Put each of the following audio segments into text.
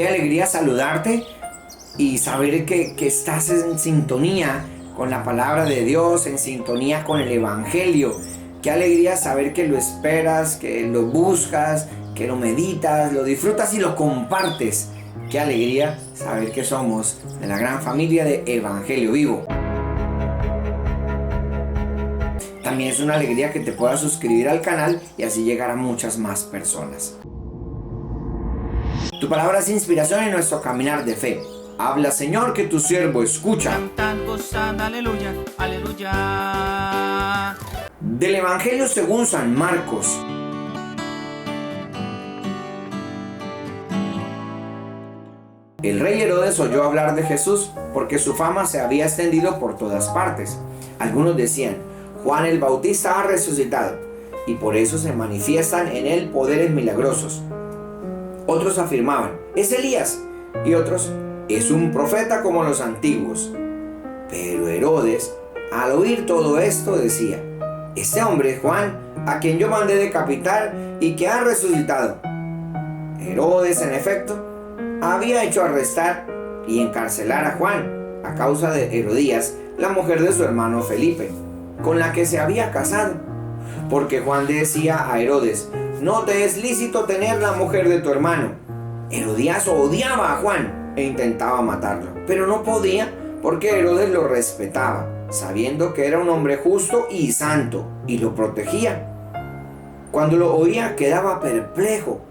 Qué alegría saludarte y saber que estás en sintonía con la palabra de Dios, en sintonía con el Evangelio. Qué alegría saber que lo esperas, que lo buscas, que lo meditas, lo disfrutas y lo compartes. Qué alegría saber que somos de la gran familia de Evangelio Vivo. También es una alegría que te puedas suscribir al canal y así llegar a muchas más personas. Tu palabra es inspiración en nuestro caminar de fe. Habla, Señor, que tu siervo escucha. Aleluya, aleluya. Del Evangelio según San Marcos. El rey Herodes oyó hablar de Jesús porque su fama se había extendido por todas partes. Algunos decían: Juan el Bautista ha resucitado, y por eso se manifiestan en él poderes milagrosos. Otros afirmaban: es Elías, y otros: es un profeta como los antiguos. Pero Herodes, al oír todo esto, decía: este hombre, Juan, a quien yo mandé decapitar y que ha resucitado. Herodes, en efecto, había hecho arrestar y encarcelar a Juan a causa de Herodías, la mujer de su hermano Felipe, con la que se había casado, porque Juan decía a Herodes: no te es lícito tener la mujer de tu hermano. Herodías odiaba a Juan e intentaba matarlo, pero no podía porque Herodes lo respetaba, sabiendo que era un hombre justo y santo, y lo protegía. Cuando lo oía quedaba perplejo,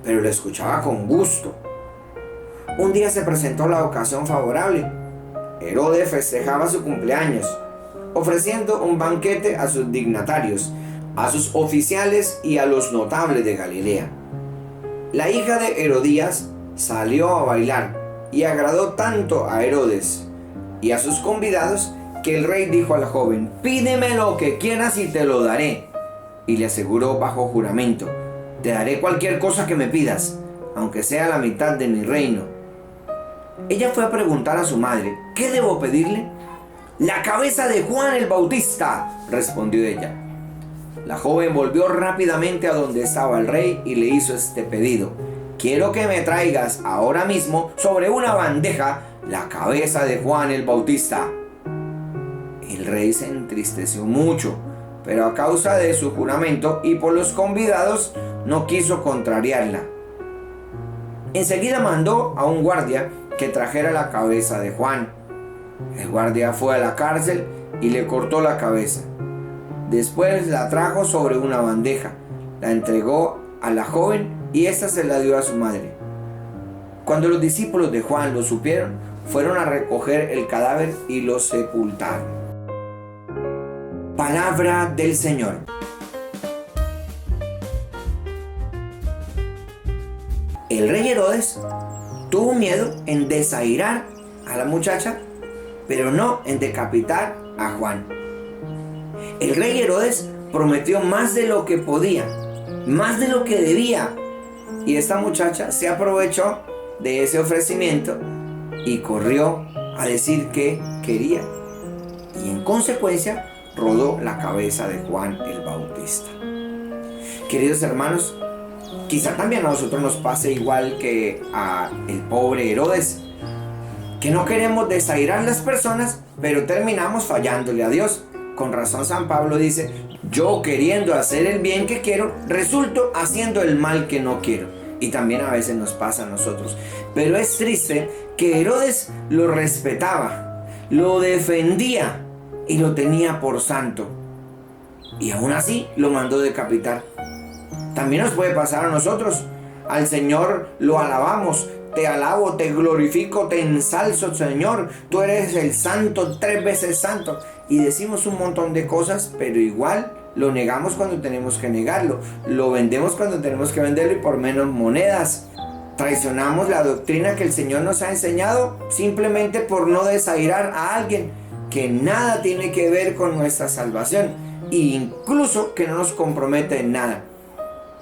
pero lo escuchaba con gusto. Un día se presentó la ocasión favorable. Herodes festejaba su cumpleaños, ofreciendo un banquete a sus dignatarios, a sus oficiales y a los notables de Galilea. La hija de Herodías salió a bailar y agradó tanto a Herodes y a sus convidados que el rey dijo a la joven: pídeme lo que quieras y te lo daré. Y le aseguró bajo juramento: te daré cualquier cosa que me pidas, aunque sea la mitad de mi reino. Ella fue a preguntar a su madre: ¿qué debo pedirle? La cabeza de Juan el Bautista, respondió ella. La joven volvió rápidamente a donde estaba el rey y le hizo este pedido: quiero que me traigas ahora mismo sobre una bandeja la cabeza de Juan el Bautista. El rey se entristeció mucho, pero a causa de su juramento y por los convidados no quiso contrariarla. Enseguida mandó a un guardia que trajera la cabeza de Juan. El guardia fue a la cárcel y le cortó la cabeza. Después la trajo sobre una bandeja, la entregó a la joven y ésta se la dio a su madre. Cuando los discípulos de Juan lo supieron, fueron a recoger el cadáver y lo sepultaron. Palabra del Señor. El rey Herodes tuvo miedo en desairar a la muchacha, pero no en decapitar a Juan. El rey Herodes prometió más de lo que podía, más de lo que debía, y esta muchacha se aprovechó de ese ofrecimiento y corrió a decir que quería, y en consecuencia rodó la cabeza de Juan el Bautista. Queridos hermanos, quizá también a nosotros nos pase igual que a el pobre Herodes, que no queremos desairar las personas, pero terminamos fallándole a Dios. Con razón San Pablo dice: yo queriendo hacer el bien que quiero, resulto haciendo el mal que no quiero. Y también a veces nos pasa a nosotros. Pero es triste que Herodes lo respetaba, lo defendía y lo tenía por santo, y aún así lo mandó decapitar. También nos puede pasar a nosotros. Al Señor lo alabamos: te alabo, te glorifico, te ensalzo, Señor, tú eres el santo, 3 veces santo. Y decimos un montón de cosas, pero igual lo negamos cuando tenemos que negarlo, lo vendemos cuando tenemos que venderlo y por menos monedas. Traicionamos la doctrina que el Señor nos ha enseñado simplemente por no desairar a alguien que nada tiene que ver con nuestra salvación, e incluso que no nos compromete en nada.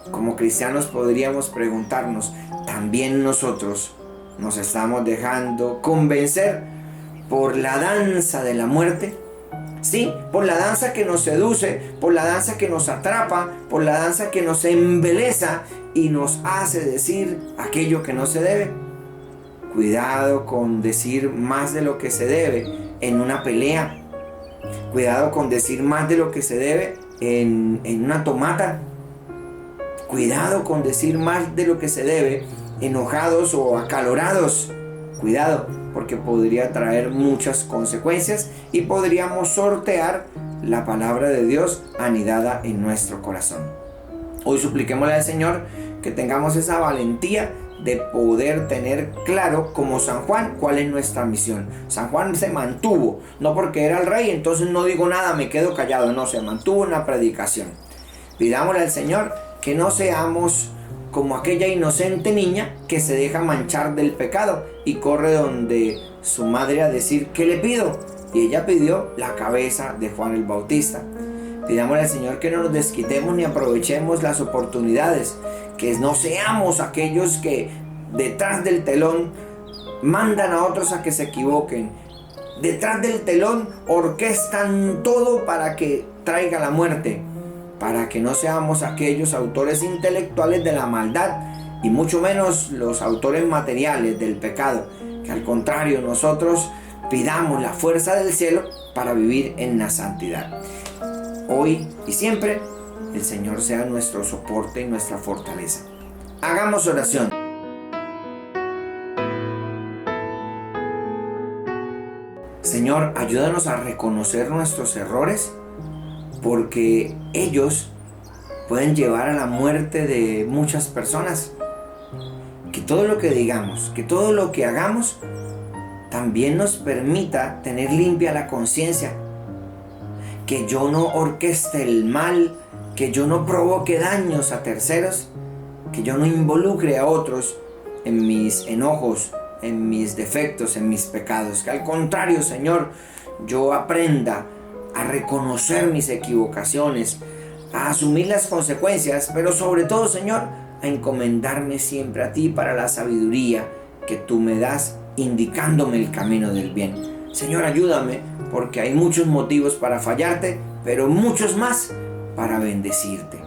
Como cristianos podríamos preguntarnos: ¿también nosotros nos estamos dejando convencer por la danza de la muerte? Sí, por la danza que nos seduce, por la danza que nos atrapa, por la danza que nos embeleza y nos hace decir aquello que no se debe. Cuidado con decir más de lo que se debe en una pelea. Cuidado con decir más de lo que se debe en una tomata. Cuidado con decir más de lo que se debe enojados o acalorados. Cuidado, porque podría traer muchas consecuencias y podríamos sortear la palabra de Dios anidada en nuestro corazón. Hoy supliquémosle al Señor que tengamos esa valentía de poder tener claro, como San Juan, cuál es nuestra misión. San Juan se mantuvo, no porque era el rey, entonces no digo nada, me quedo callado. No, se mantuvo en la predicación. Pidámosle al Señor que no seamos como aquella inocente niña que se deja manchar del pecado y corre donde su madre a decir: ¿qué le pido? Y ella pidió la cabeza de Juan el Bautista. Pidámosle al Señor que no nos desquitemos ni aprovechemos las oportunidades, que no seamos aquellos que detrás del telón mandan a otros a que se equivoquen. Detrás del telón orquestan todo para que traiga la muerte, para que no seamos aquellos autores intelectuales de la maldad y mucho menos los autores materiales del pecado, que al contrario nosotros pidamos la fuerza del cielo para vivir en la santidad. Hoy y siempre el Señor sea nuestro soporte y nuestra fortaleza. Hagamos oración. Señor, ayúdanos a reconocer nuestros errores, porque ellos pueden llevar a la muerte de muchas personas. Que todo lo que digamos, que todo lo que hagamos, también nos permita tener limpia la conciencia. Que yo no orqueste el mal, que yo no provoque daños a terceros, que yo no involucre a otros en mis enojos, en mis defectos, en mis pecados. Que al contrario, Señor, yo aprenda a reconocer mis equivocaciones, a asumir las consecuencias, pero sobre todo, Señor, a encomendarme siempre a ti para la sabiduría que tú me das, indicándome el camino del bien. Señor, ayúdame, porque hay muchos motivos para fallarte, pero muchos más para bendecirte.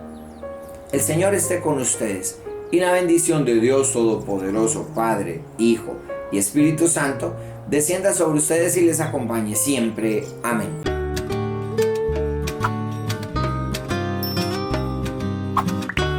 El Señor esté con ustedes, y la bendición de Dios Todopoderoso, Padre, Hijo y Espíritu Santo, descienda sobre ustedes y les acompañe siempre. Amén.